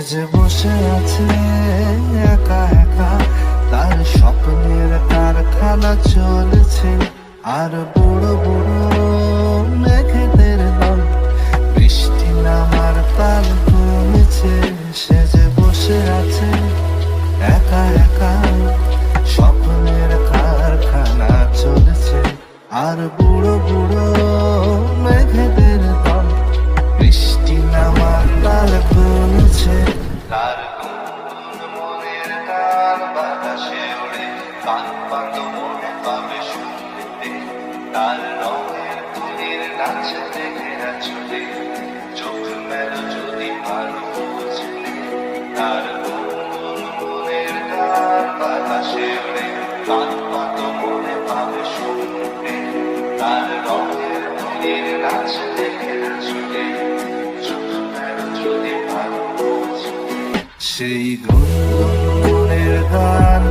যে বসে আছে একা একা, তার স্বপ্নের কারখানা চলছে। আর বড় বড় মেঘেদের দল বৃষ্টি নামার তাল কমেছে। সে যে বসে আছে একা একা, স্বপ্নের কারখানা চলছে। আর বুড়ো বুড়ো মেঘেদের দল বৃষ্টি নামার তাল কমেছে। তার গুনগুন মনের গান বাতাসে ওড়ে, গান বাঁধ মনে পাবে শুনতে। তার রঙের তুলির নাচ দেখে চলে, চোখ মেল যদি পারো বুঝলে। তার গুনগুন মনের গান বাতাসে ওড়ে, গান বাঁধ মনে পাবে শুনতে। তার রঙের তুলির নাচ দেখে চলে, চোখ মেল যদি পারো বুঝলে। সেই গুনগুন মনের গান